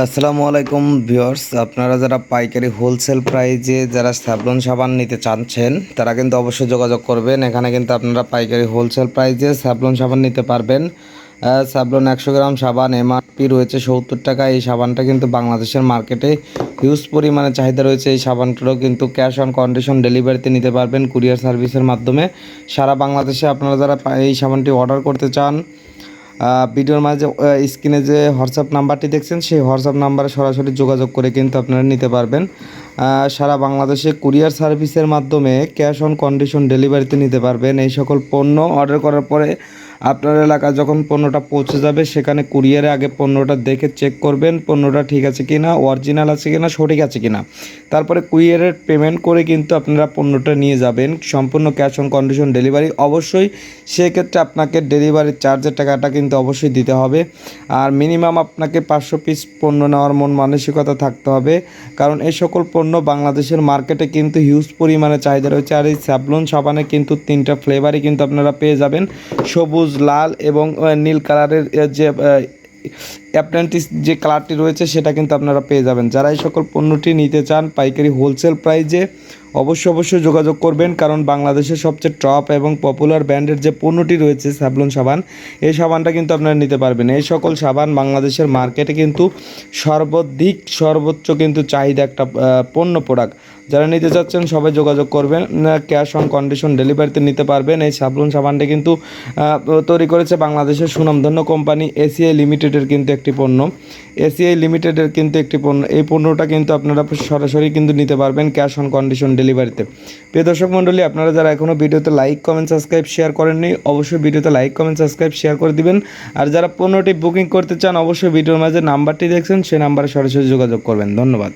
আসসালামু আলাইকুম ভিউয়ার্স, আপনারা যারা পাইকারি হোলসেল প্রাইজে যারা স্যাভলন সাবান নিতে চাচ্ছেন তারা কিন্তু অবশ্যই যোগাযোগ করবেন। এখানে কিন্তু আপনারা পাইকারি হোলসেল প্রাইজে স্যাভলন সাবান নিতে পারবেন। স্যাভলন 100 গ্রাম সাবান এমআরপি রয়েছে 70 টাকা। এই সাবানটা কিন্তু বাংলাদেশের মার্কেটে হিউজ পরিমাণে চাহিদা রয়েছে। এই সাবানটাও কিন্তু ক্যাশ অন কন্ডিশন ডেলিভারিতে নিতে পারবেন কুরিয়ার সার্ভিসের মাধ্যমে। সারা বাংলাদেশে আপনারা যারা এই সাবানটি অর্ডার করতে চান, ভিডিওর মাঝে স্ক্রিনে যে হোয়াটসঅ্যাপ নাম্বারটি দেখছেন সেই হোয়াটসঅ্যাপ নাম্বারে সরাসরি যোগাযোগ করে কিন্তু আপনারা নিতে পারবেন। সারা বাংলাদেশে কুরিয়ার সার্ভিসের মাধ্যমে ক্যাশ অন কন্ডিশন ডেলিভারিতে নিতে পারবেন। এই সকল পণ্য অর্ডার করার পরে আপনার এলাকায় যখন পণ্যটা পৌঁছে যাবে সেখানে কুরিয়ারে আগে পণ্যটা দেখে চেক করবেন পণ্যটা ঠিক আছে কিনা, অরিজিনাল আছে কিনা, সঠিক আছে কিনা। তারপরে কুরিয়ারের পেমেন্ট করে কিন্তু আপনারা পণ্যটা নিয়ে যাবেন। সম্পূর্ণ ক্যাশ অন কন্ডিশন ডেলিভারি। অবশ্যই সেক্ষেত্রে আপনাকে ডেলিভারি চার্জের টাকাটা কিন্তু অবশ্যই দিতে হবে। আর মিনিমাম আপনাকে 500 পিস পণ্য নেওয়ার মন মানসিকতা থাকতে হবে, কারণ এই সকল পণ্য বাংলাদেশের মার্কেটে কিন্তু হিউজ পরিমাণে চাহিদা রয়েছে। আর এই স্যাভলন সাবানে কিন্তু 3টা ফ্লেভারই কিন্তু আপনারা পেয়ে যাবেন, সবুজ, লাল এবং নীল কালারের যে অ্যাপ্রেন্টিস যে কালারটি রয়েছে সেটা কিন্তু আপনারা পেয়ে যাবেন। যারা এই সকল পণ্যটি নিতে চান পাইকারি হোলসেল প্রাইজে অবশ্যই যোগাযোগ করবেন, কারণ বাংলাদেশের সবচেয়ে টপ এবং পপুলার ব্র্যান্ডের যে পণ্যটি রয়েছে স্যাভলন সাবান, এই সাবানটা কিন্তু আপনারা নিতে পারবেন। এই সকল সাবান বাংলাদেশের মার্কেটে কিন্তু সর্বোচ্চ কিন্তু চাহিদা একটা পণ্য প্রোডাক্ট। যারা নিতে চাচ্ছেন সবাই যোগাযোগ করবেন, ক্যাশ অন কন্ডিশন ডেলিভারিতে নিতে পারবেন। এই স্যাভলন সাবানটা কিন্তু তৈরি করেছে বাংলাদেশের সুনামধন্য কোম্পানি এসিআই লিমিটেডের কিন্তু একটি পণ্য। এসিআই লিমিটেডের কিন্তু একটি পণ্য। এই পণ্যটা কিন্তু আপনারা সরাসরি কিন্তু নিতে পারবেন ক্যাশ অন কন্ডিশন ডেলিভারিতে। প্রিয় দর্শক মণ্ডলী, আপনারা যারা এখনও ভিডিওতে লাইক, কমেন্ট, সাবস্ক্রাইব, শেয়ার করেননি অবশ্যই ভিডিওতে লাইক, কমেন্ট, সাবস্ক্রাইব, শেয়ার করে দিবেন। আর যারা পণ্যটি বুকিং করতে চান অবশ্যই ভিডিওর মাঝে নাম্বারটি দেখছেন সেই নাম্বারে সরাসরি যোগাযোগ করবেন। ধন্যবাদ।